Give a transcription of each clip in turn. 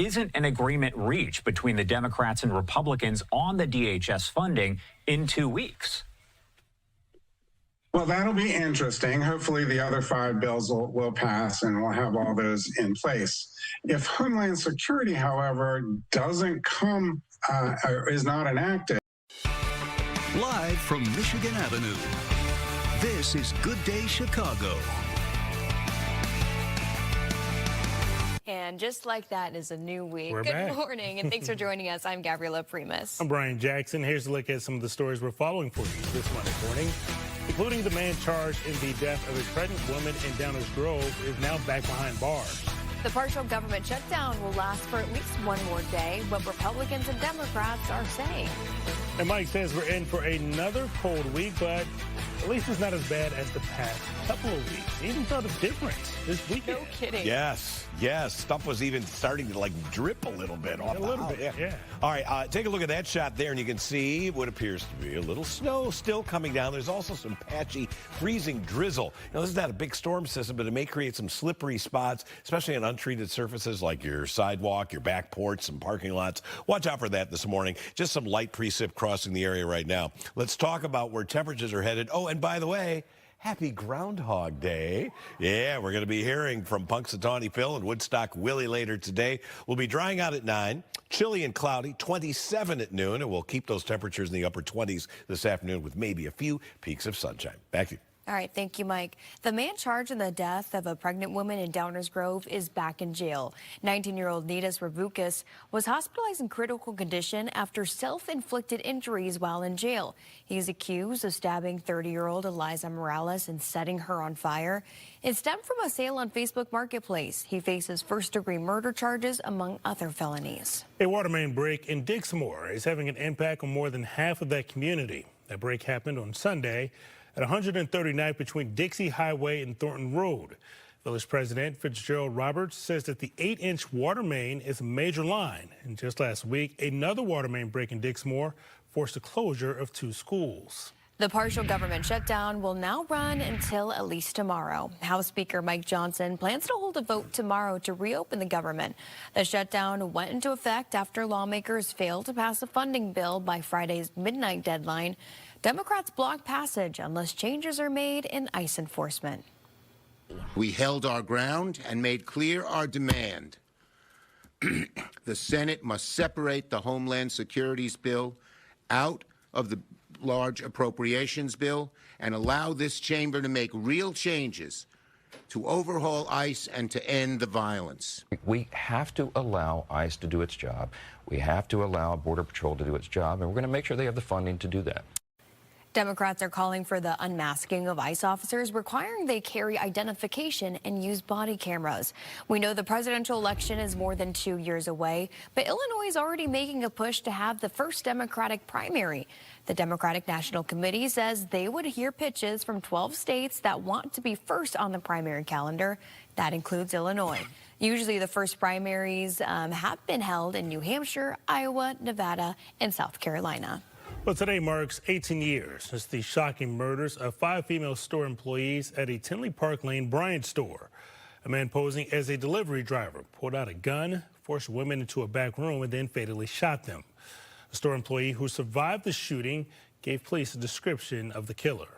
isn't an agreement reached between the Democrats and Republicans on the DHS funding in 2 weeks. Well, that'll be interesting. Hopefully the other 5 bills will pass and we'll have all those in place. If Homeland Security, however, doesn't come or is not enacted. Live from Michigan Avenue, this is Good Day Chicago. And just like that is a new week. We're Good back. morning, and thanks for joining us. I'm Gabriella Primus. I'm Brian Jackson. Here's a look at some of the stories we're following for you this Monday morning, including the man charged in the death of a pregnant woman in Downers Grove is now back behind bars. The partial government shutdown will last for at least one more day, what Republicans and Democrats are saying. And Mike says we're in for another cold week, but at least it's not as bad as the past couple of weeks. He even felt a difference this weekend. No kidding. Yes. Stuff was even starting to like drip a little bit off the house. Yeah. All right, take a look at that shot there, and you can see what appears to be a little snow still coming down. There's also some patchy, freezing drizzle. Now, this is not a big storm system, but it may create some slippery spots, especially on untreated surfaces like your sidewalk, your back porch, some parking lots. Watch out for that this morning. Just some light precip crossing the area right now. Let's talk about where temperatures are headed. Oh, and by the way, happy Groundhog Day. Yeah, we're going to be hearing from Punxsutawney Phil and Woodstock Willie later today. We'll be drying out at 9, chilly and cloudy, 27 at noon, and we'll keep those temperatures in the upper 20s this afternoon with maybe a few peaks of sunshine. Back to you. All right, thank you, Mike. The man charged in the death of a pregnant woman in Downers Grove is back in jail. 19-year-old Nitas Ravukas was hospitalized in critical condition after self-inflicted injuries while in jail. He is accused of stabbing 30-year-old Eliza Morales and setting her on fire. It stemmed from a sale on Facebook Marketplace. He faces first-degree murder charges, among other felonies. A water main break in Dixmoor is having an impact on more than half of that community. That break happened on Sunday at 139th between Dixie Highway and Thornton Road. Village President Fitzgerald Roberts says that the 8-inch water main is a major line. And just last week, another water main break in Dixmoor forced the closure of 2 schools. The partial government shutdown will now run until at least tomorrow. House Speaker Mike Johnson plans to hold a vote tomorrow to reopen the government. The shutdown went into effect after lawmakers failed to pass a funding bill by Friday's midnight deadline. Democrats blocked passage unless changes are made in ICE enforcement. We held our ground and made clear our demand. The Senate must separate the Homeland Security's bill out of the large appropriations bill and allow this chamber to make real changes to overhaul ICE and to end the violence. We have to allow ICE to do its job. We have to allow Border Patrol to do its job, and we're going to make sure they have the funding to do that. Democrats are calling for the unmasking of ICE officers, requiring they carry identification and use body cameras. We know the presidential election is more than 2 years away, but Illinois is already making a push to have the first Democratic primary. The Democratic National Committee says they would hear pitches from 12 states that want to be first on the primary calendar. That includes Illinois. Usually the first primaries have been held in New Hampshire, Iowa, Nevada, and South Carolina. Well, today marks 18 years since the shocking murders of 5 female store employees at a Tinley Park Lane Bryant store. A man posing as a delivery driver pulled out a gun, forced women into a back room, and then fatally shot them. A store employee who survived the shooting gave police a description of the killer.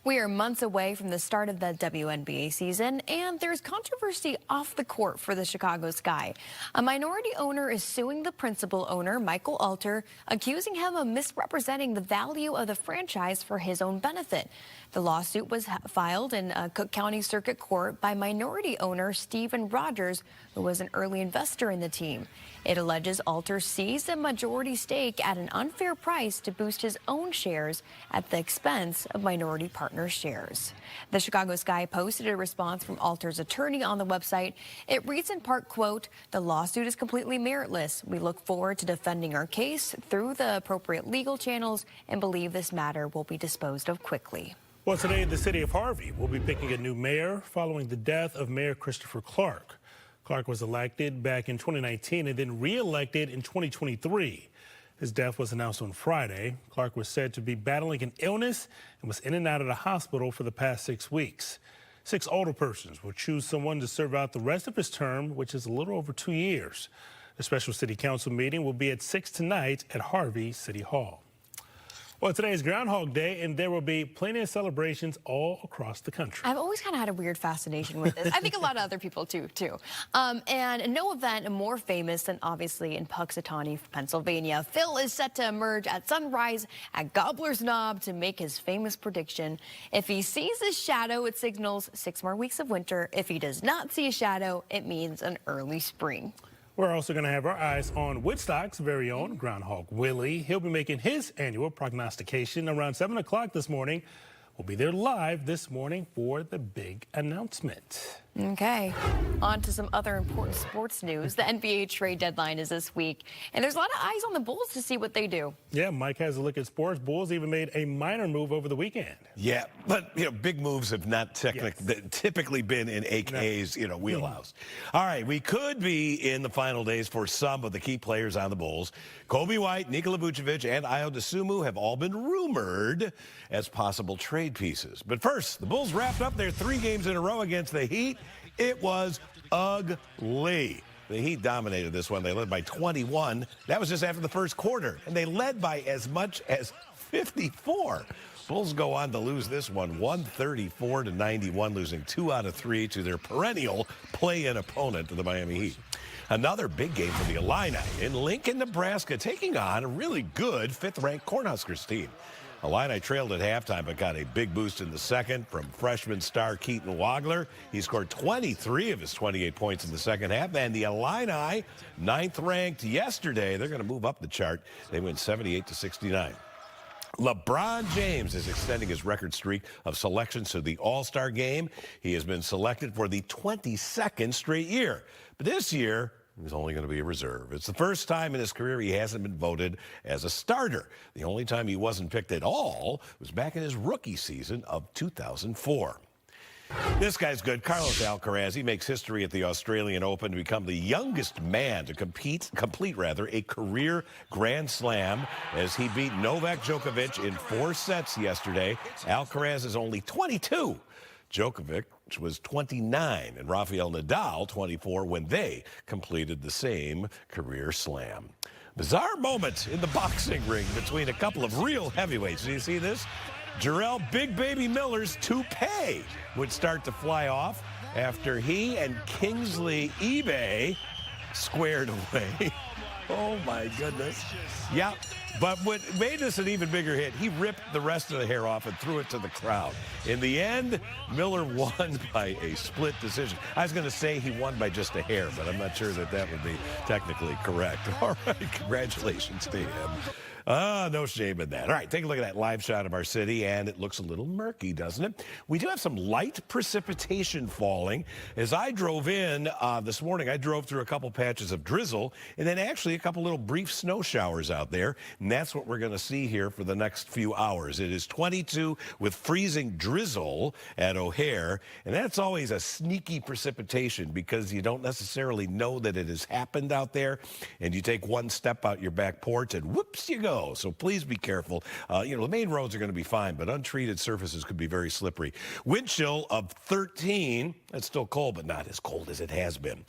We are months away from the start of the WNBA season, and there's controversy off the court for the Chicago Sky. A minority owner is suing the principal owner, Michael Alter, accusing him of misrepresenting the value of the franchise for his own benefit. The lawsuit was filed in Cook County Circuit Court by minority owner Stephen Rogers, who was an early investor in the team. It alleges Alter seized a majority stake at an unfair price to boost his own shares at the expense of minority partner shares. The Chicago Sky posted a response from Alter's attorney on the website. It reads in part, quote, "The lawsuit is completely meritless. We look forward to defending our case through the appropriate legal channels and believe this matter will be disposed of quickly." Well, today the city of Harvey will be picking a new mayor following the death of Mayor Christopher Clark. Clark was elected back in 2019 and then re-elected in 2023. His death was announced on Friday. Clark was said to be battling an illness and was in and out of the hospital for the past 6 weeks. 6 older persons will choose someone to serve out the rest of his term, which is a little over 2 years. The special city council meeting will be at 6 tonight at Harvey City Hall. Well, today is Groundhog Day, and there will be plenty of celebrations all across the country. I've always kind of had a weird fascination with this. I think a lot of other people too. And no event more famous than obviously in Puxatawny, Pennsylvania. Phil is set to emerge at sunrise at Gobbler's Knob to make his famous prediction. If he sees a shadow, it signals 6 more weeks of winter. If he does not see a shadow, it means an early spring. We're also going to have our eyes on Woodstock's very own Groundhog Willie. He'll be making his annual prognostication around 7 o'clock this morning. We'll be there live this morning for the big announcement. Okay, on to some other important sports news. The NBA trade deadline is this week, and there's a lot of eyes on the Bulls to see what they do. Yeah, Mike has a look at sports. Bulls even made a minor move over the weekend. Yeah, but, big moves have not typically been in AK's, wheelhouse. All right, we could be in the final days for some of the key players on the Bulls. Kobe White, Nikola Vucevic, and Ayo Dosunmu have all been rumored as possible trade pieces. But first, the Bulls wrapped up their 3 games in a row against the Heat. It was ugly. The Heat dominated this one. They led by 21. That was just after the first quarter, and they led by as much as 54. Bulls go on to lose this one 134-91, losing 2 out of 3 to their perennial play-in opponent, the Miami Heat. Another big game for the Illini in Lincoln, Nebraska, taking on a really good 5th-ranked Cornhuskers team. Illini trailed at halftime, but got a big boost in the second from freshman star Keaton Wagler. He scored 23 of his 28 points in the second half. And the Illini, 9th ranked yesterday, they're going to move up the chart. They win 78-69. LeBron James is extending his record streak of selections to the All-Star game. He has been selected for the 22nd straight year. But this year, he's only going to be a reserve. It's the first time in his career he hasn't been voted as a starter. The only time he wasn't picked at all was back in his rookie season of 2004. This guy's good. Carlos Alcaraz, he makes history at the Australian Open to become the youngest man to complete a career Grand Slam as he beat Novak Djokovic in 4 sets yesterday. Alcaraz is only 22. Djokovic was 29 and Rafael Nadal 24 when they completed the same career slam. Bizarre moment in the boxing ring between a couple of real heavyweights. Do you see this? Jarrell Big Baby Miller's toupee would start to fly off after he and Kingsley eBay squared away. Oh, my goodness. Yeah, but what made this an even bigger hit, he ripped the rest of the hair off and threw it to the crowd. In the end, Miller won by a split decision. I was going to say he won by just a hair, but I'm not sure that would be technically correct. All right, congratulations to him. No shame in that. All right, take a look at that live shot of our city, and it looks a little murky, doesn't it? We do have some light precipitation falling. As I drove in this morning, I drove through a couple patches of drizzle, and then actually a couple little brief snow showers out there, and that's what we're going to see here for the next few hours. It is 22 with freezing drizzle at O'Hare, and that's always a sneaky precipitation because you don't necessarily know that it has happened out there, and you take one step out your back porch, and whoops, you go. So please be careful. The main roads are going to be fine, but untreated surfaces could be very slippery. Wind chill of 13. It's still cold, but not as cold as it has been.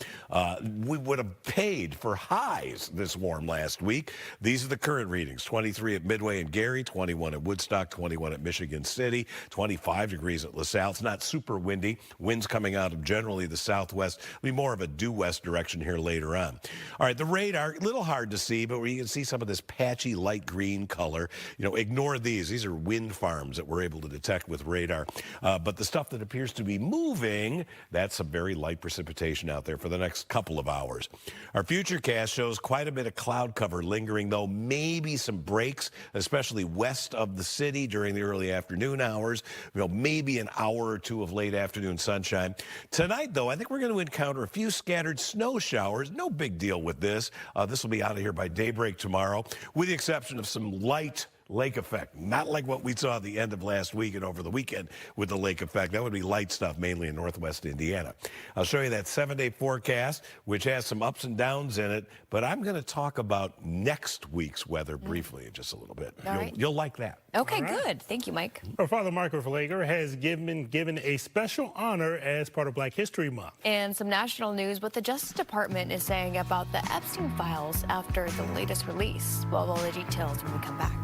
We would have paid for highs this warm last week. These are the current readings. 23 at Midway and Gary, 21 at Woodstock, 21 at Michigan City, 25 degrees at LaSalle. It's not super windy. Winds coming out of generally the southwest. It'll be more of a due west direction here later on. All right, the radar, a little hard to see, but where you can see some of this patchy light green color. Ignore these. These are wind farms that we're able to detect with radar. But the stuff that appears to be moving, that's some very light precipitation out there for the next couple of hours. Our futurecast shows quite a bit of cloud cover lingering, though maybe some breaks, especially west of the city during the early afternoon hours. Maybe an hour or two of late afternoon sunshine. Tonight, though, I think we're going to encounter a few scattered snow showers. No big deal with this. This will be out of here by daybreak tomorrow, with the exception of some light lake effect. Not like what we saw at the end of last week and over the weekend with the lake effect. That would be light stuff, mainly in northwest Indiana. I'll show you that 7-day forecast, which has some ups and downs in it, but I'm going to talk about next week's weather briefly in just a little bit. You'll like that. Okay, good. Thank you, Mike. Our Father Michael Pfleger has given a special honor as part of Black History Month. And some national news, what the Justice Department is saying about the Epstein files after the latest release. Well, all the details when we come back.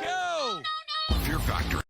Go! Fear Factor.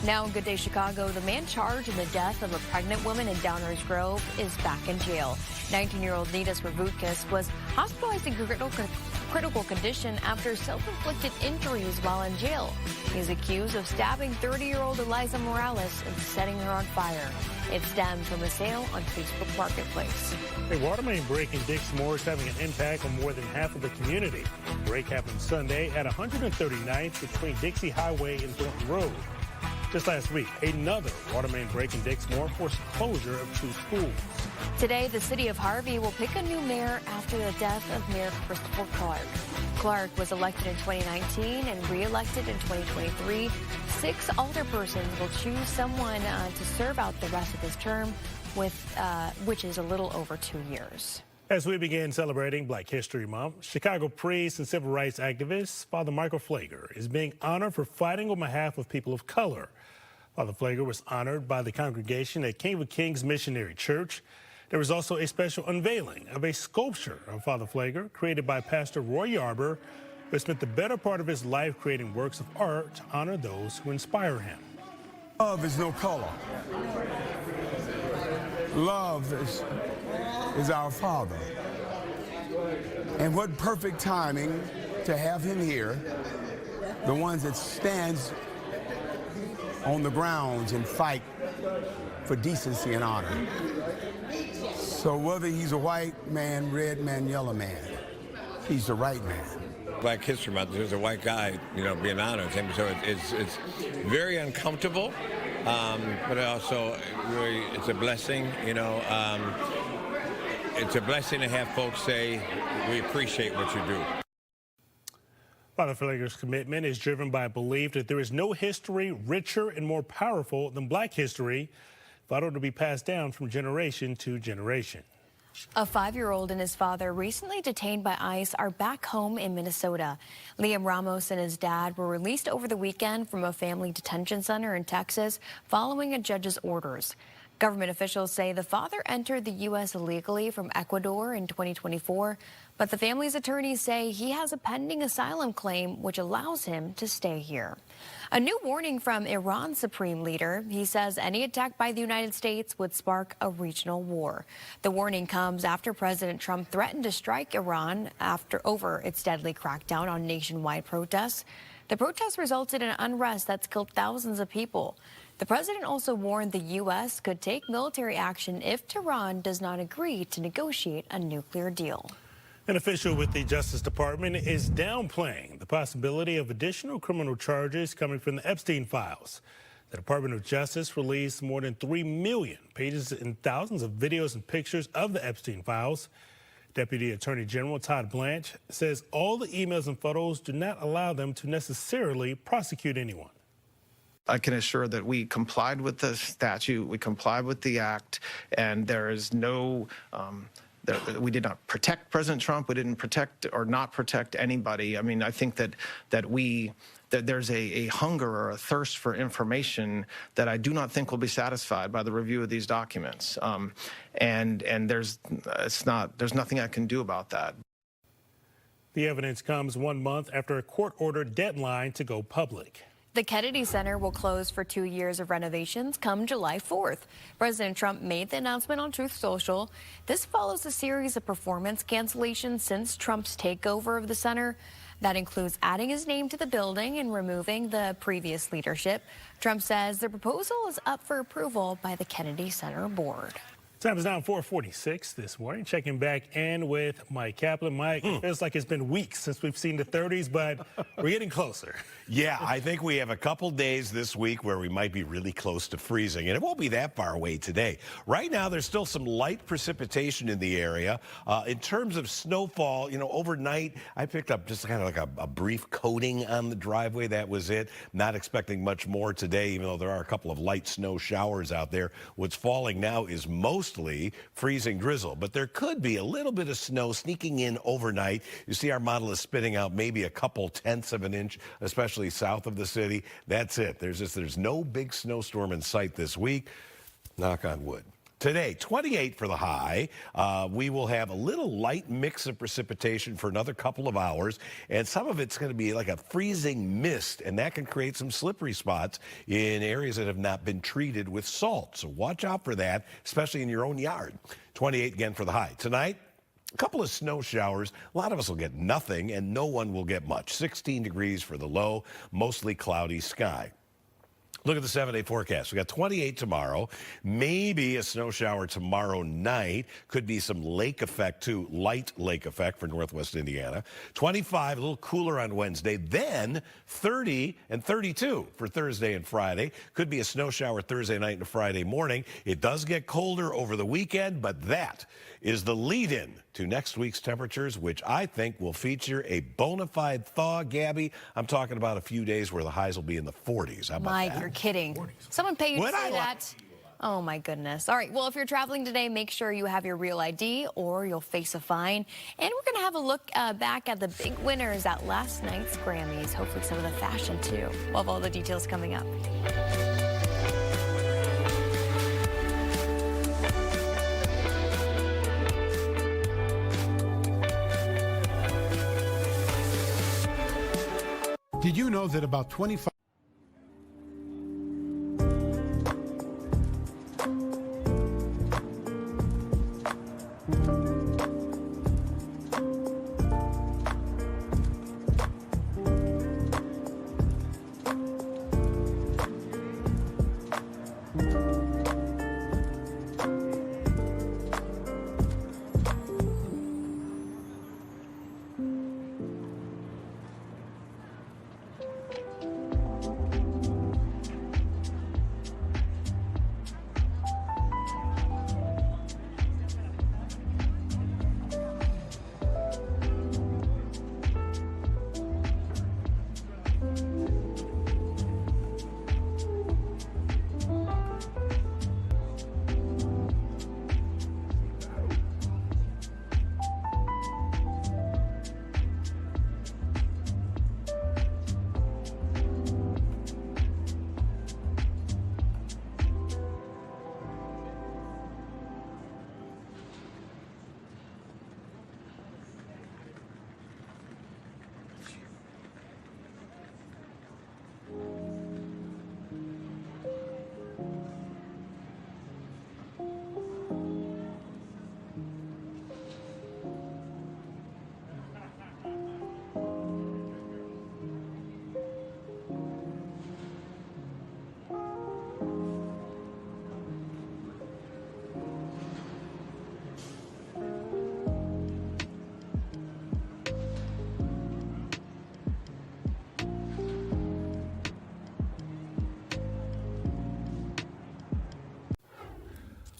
Now in Good Day Chicago, the man charged in the death of a pregnant woman in Downers Grove is back in jail. 19-year-old Nitas Ravutkas was hospitalized in critical condition after self-inflicted injuries while in jail. He's accused of stabbing 30-year-old Eliza Morales and setting her on fire. It stemmed from a sale on Facebook Marketplace. A water main break in Dixmoor is having an impact on more than half of the community. The break happened Sunday at 139th between Dixie Highway and Thornton Road. Just last week, another water main break in Dixmoor forced closure of 2 schools. Today, the city of Harvey will pick a new mayor after the death of Mayor Christopher Clark. Clark was elected in 2019 and re-elected in 2023. 6 alderpersons will choose someone to serve out the rest of his term, which is a little over 2 years. As we begin celebrating Black History Month, Chicago priest and civil rights activist Father Michael Pfleger is being honored for fighting on behalf of people of color. Father Pfleger was honored by the congregation at King of Kings Missionary Church. There was also a special unveiling of a sculpture of Father Pfleger created by Pastor Roy Yarber, who spent the better part of his life creating works of art to honor those who inspire him. Love is no color. Love is our Father. And what perfect timing to have him here, the ones that stands on the grounds and fight for decency and honor. So whether he's a white man, red man, yellow man, he's the right man. Black History Month, there's a white guy, being honored. So it's very uncomfortable, but also really it's a blessing. It's a blessing to have folks say we appreciate what you do. Father Pfleger's commitment is driven by a belief that there is no history richer and more powerful than Black history, vital to be passed down from generation to generation. A 5-year-old and his father, recently detained by ICE, are back home in Minnesota. Liam Ramos and his dad were released over the weekend from a family detention center in Texas following a judge's orders. Government officials say the father entered the U.S. illegally from Ecuador in 2024, but the family's attorneys say he has a pending asylum claim which allows him to stay here. A new warning from Iran's supreme leader. He says any attack by the United States would spark a regional war. The warning comes after President Trump threatened to strike Iran over its deadly crackdown on nationwide protests. The protests resulted in unrest that's killed thousands of people. The president also warned the U.S. could take military action if Tehran does not agree to negotiate a nuclear deal. An official with the Justice Department is downplaying the possibility of additional criminal charges coming from the Epstein files. The Department of Justice released more than 3 million pages and thousands of videos and pictures of the Epstein files. Deputy Attorney General Todd Blanche says all the emails and photos do not allow them to necessarily prosecute anyone. I can assure that we complied with the statute, we complied with the act, and there is no, we did not protect President Trump, we didn't protect or not protect anybody. I mean, I think that there's a hunger or a thirst for information that I do not think will be satisfied by the review of these documents. And there's nothing I can do about that. The evidence comes 1 month after a court-ordered deadline to go public. The Kennedy Center will close for 2 years of renovations come July 4th. President Trump made the announcement on Truth Social. This follows a series of performance cancellations since Trump's takeover of the center. That includes adding his name to the building and removing the previous leadership. Trump says the proposal is up for approval by the Kennedy Center board. Time is now 4:46 this morning. Checking back in with Mike Kaplan. Mike, it feels like it's been weeks since we've seen the 30s, but we're getting closer. Yeah, I think we have a couple days this week where we might be really close to freezing, and it won't be that far away today. Right now, there's still some light precipitation in the area. In terms of snowfall, overnight, I picked up just kind of like a brief coating on the driveway. That was it. Not expecting much more today, even though there are a couple of light snow showers out there. What's falling now is mostly freezing drizzle, but there could be a little bit of snow sneaking in overnight. You see our model is spitting out maybe a couple tenths of an inch, especially south of the city. That's it. There's no big snowstorm in sight this week. Knock on wood. Today, 28 for the high. We will have a little light mix of precipitation for another couple of hours, and some of it's going to be like a freezing mist, and that can create some slippery spots in areas that have not been treated with salt. So watch out for that, especially in your own yard. 28 again for the high. Tonight, a couple of snow showers. A lot of us will get nothing, and no one will get much. 16 degrees for the low, mostly cloudy sky. Look at the 7-day forecast. We got 28 tomorrow, maybe a snow shower tomorrow night. Could be some lake effect too, light lake effect for northwest Indiana. 25, a little cooler on Wednesday. Then 30 and 32 for Thursday and Friday. Could be a snow shower Thursday night and Friday morning. It does get colder over the weekend, but that is the lead-in to next week's temperatures, which I think will feature a bona fide thaw, Gabby. I'm talking about a few days where the highs will be in the 40s. How about Mike, that? you're kidding. 40s. Someone pay you to say that. Oh, my goodness. All right. Well, if you're traveling today, make sure you have your real ID or you'll face a fine. And we're going to have a look back at the big winners at last night's Grammys. Hopefully some of the fashion, too. We'll have all the details coming up. Did you know that about 25...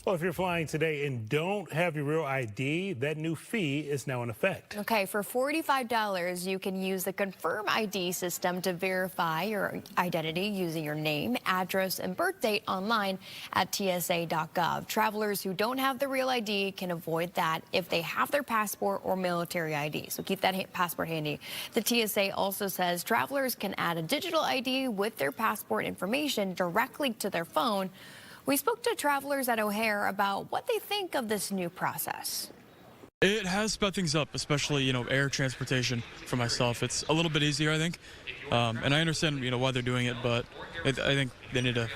Well, if you're flying today and don't have your real ID, that new fee is now in effect. Okay, for $45, you can use the Confirm ID system to verify your identity using your name, address, and birth date online at TSA.gov. Travelers who don't have the real ID can avoid that if they have their passport or military ID. So keep that passport handy. The TSA also says travelers can add a digital ID with their passport information directly to their phone. We spoke to travelers at O'Hare about what they think of this new process. It has sped things up, especially, air transportation for myself. It's a little bit easier, I think. And I understand, why they're doing it, but I think they need to,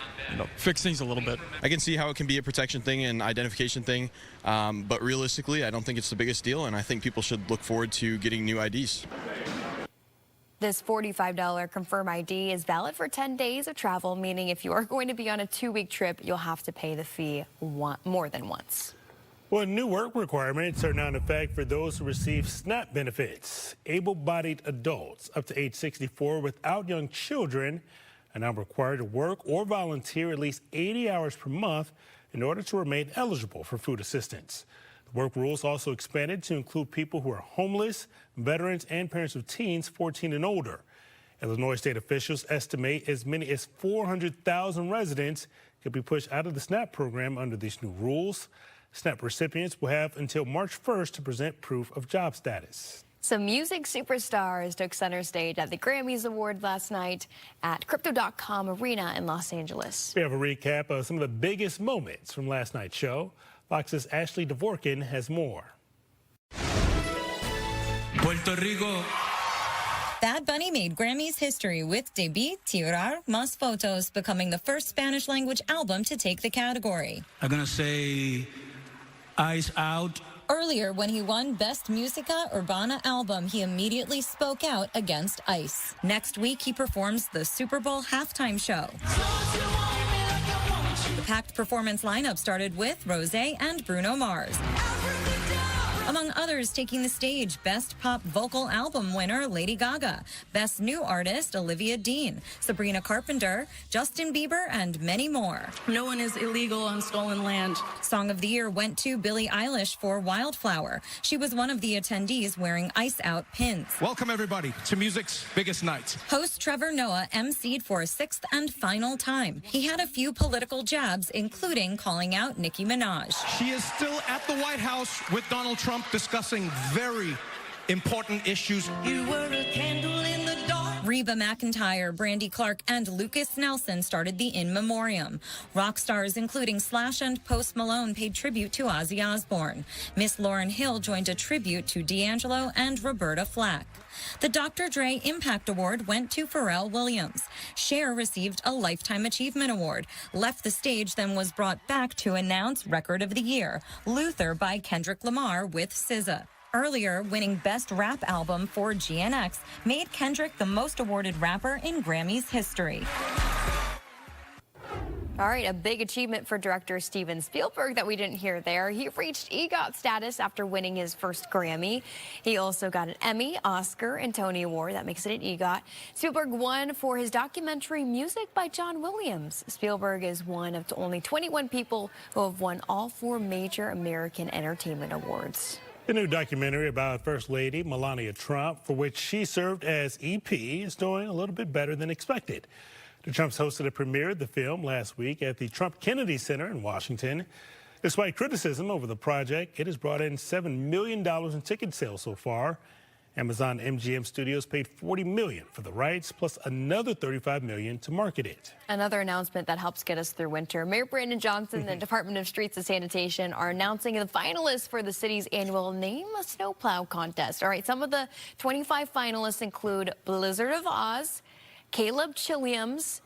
fix things a little bit. I can see how it can be a protection thing and identification thing, but realistically, I don't think it's the biggest deal, and I think people should look forward to getting new IDs. This $45 Confirm ID is valid for 10 days of travel, meaning if you are going to be on a 2-week trip, you'll have to pay the fee more than once. Well, new work requirements are now in effect for those who receive SNAP benefits. Able-bodied adults up to age 64 without young children are now required to work or volunteer at least 80 hours per month in order to remain eligible for food assistance. The work rules also expanded to include people who are homeless, veterans, and parents of teens 14 and older. Illinois state officials estimate as many as 400,000 residents could be pushed out of the SNAP program under these new rules. SNAP recipients will have until March 1st to present proof of job status. Some music superstars took center stage at the Grammys Award last night at Crypto.com Arena in Los Angeles. We have a recap of some of the biggest moments from last night's show. Fox's Ashley Dvorkin has more. Puerto Rico. Bad Bunny made Grammys history with Debí Tirar Más Fotos becoming the first Spanish-language album to take the category. I'm going to say Eyes Out. Earlier, when he won Best Música Urbana Album, he immediately spoke out against ICE. Next week, he performs the Super Bowl halftime show. The packed performance lineup started with Rosé and Bruno Mars. Among others taking the stage, Best Pop Vocal Album winner Lady Gaga, Best New Artist Olivia Dean, Sabrina Carpenter, Justin Bieber, and many more. No one is illegal on stolen land. Song of the Year went to Billie Eilish for Wildflower. She was one of the attendees wearing Ice Out pins. Welcome, everybody, to music's biggest night. Host Trevor Noah emceed for a 6th and final time. He had a few political jabs, including calling out Nicki Minaj. She is still at the White House with Donald Trump discussing very important issues. You were a candle in the dark. Reba McEntire, Brandy Clark, and Lucas Nelson started the In Memoriam. Rock stars including Slash and Post Malone paid tribute to Ozzy Osbourne. Miss Lauryn Hill joined a tribute to D'Angelo and Roberta Flack. The Dr. Dre Impact Award went to Pharrell Williams. Cher received a Lifetime Achievement Award, left the stage, then was brought back to announce Record of the Year, Luther by Kendrick Lamar with SZA. Earlier, winning Best Rap Album for GNX made Kendrick the most awarded rapper in Grammys history. All right, a big achievement for director Steven Spielberg that we didn't hear there. He reached EGOT status after winning his first Grammy. He also got an Emmy, Oscar, and Tony Award. That makes it an EGOT. Spielberg won for his documentary Music by John Williams. Spielberg is one of only 21 people who have won all 4 major American entertainment awards. The new documentary about First Lady Melania Trump, for which she served as EP, is doing a little bit better than expected. The Trumps hosted a premiere of the film last week at the Trump Kennedy Center in Washington. Despite criticism over the project, it has brought in $7 million in ticket sales so far. Amazon MGM Studios paid $40 million for the rights, plus another $35 million to market it. Another announcement that helps get us through winter. Mayor Brandon Johnson and the Department of Streets and Sanitation are announcing the finalists for the city's annual Name a Snowplow contest. All right, some of the 25 finalists include Blizzard of Oz, Caleb Chilliams,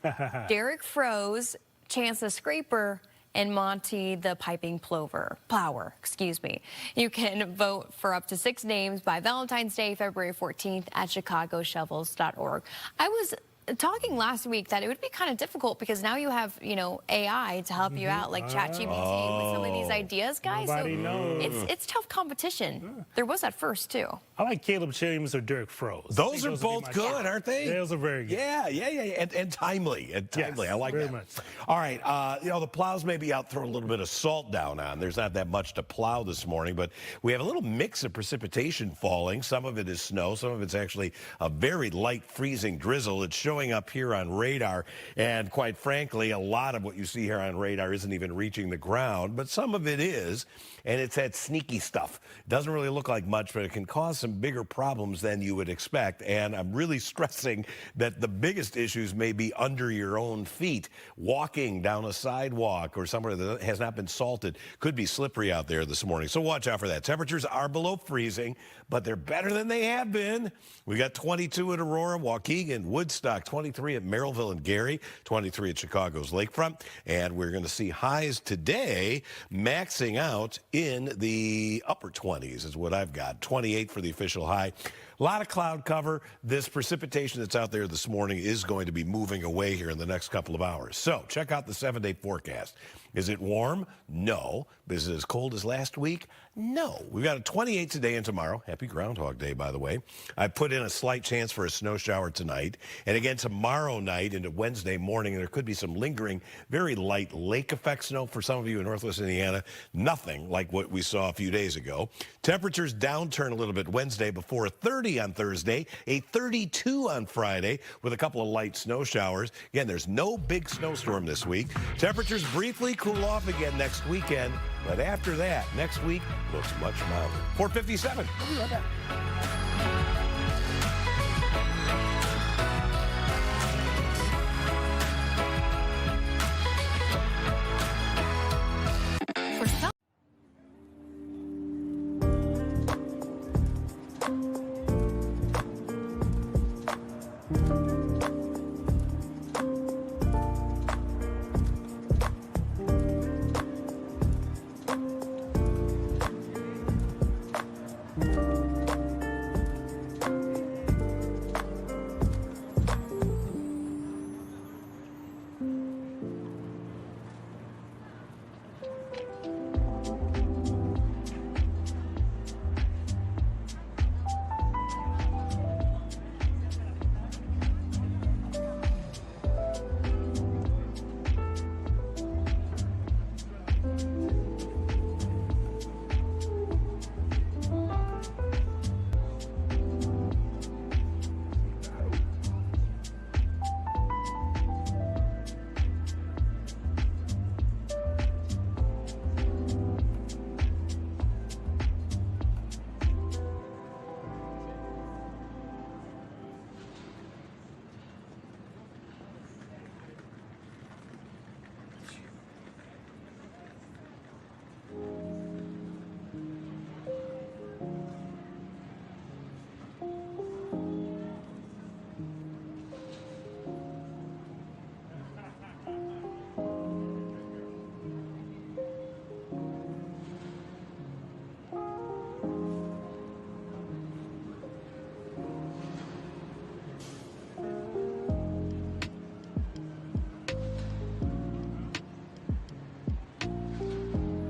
Derek Froese, Chance the Scraper, and Monty the Piping Plower. You can vote for up to 6 names by Valentine's Day, February 14th at chicagoshovels.org. I was talking last week that it would be kind of difficult because now you have, AI to help you out, like ChatGPT with some of these ideas, guys. Nobody knows. It's tough competition. There was at first, too. I like Caleb Williams or Derek Froese. Those are both good, aren't they? Those are very good. Yeah. And timely. Yes, I like very that. much so. All right. The plows may be out throwing a little bit of salt down on. There's not that much to plow this morning, but we have a little mix of precipitation falling. Some of it is snow. Some of it's actually a very light freezing drizzle. It's showing up here on radar. And quite frankly, a lot of what you see here on radar isn't even reaching the ground, but some of it is. And it's that sneaky stuff. It doesn't really look like much, but it can cause some bigger problems than you would expect. And I'm really stressing that the biggest issues may be under your own feet. Walking down a sidewalk or somewhere that has not been salted could be slippery out there this morning. So watch out for that. Temperatures are below freezing, but they're better than they have been. We got 22 at Aurora, Waukegan, Woodstock, 23 at Merrillville and Gary, 23 at Chicago's Lakefront. And we're going to see highs today maxing out in the upper 20s is what I've got. 28 for the official high. A lot of cloud cover. This precipitation that's out there this morning is going to be moving away here in the next couple of hours. So check out the 7-day forecast. Is it warm? No. Is it as cold as last week? No. We've got a 28 today and tomorrow. Happy Groundhog Day, by the way. I put in a slight chance for a snow shower tonight. And again, tomorrow night into Wednesday morning, there could be some lingering, very light lake effect snow for some of you in Northwest Indiana. Nothing like what we saw a few days ago. Temperatures downturn a little bit Wednesday before a 30 on Thursday, a 32 on Friday with a couple of light snow showers. Again, there's no big snowstorm this week. Temperatures briefly cool off again next weekend. But after that, next week looks much milder. 4:57. We'll be right back.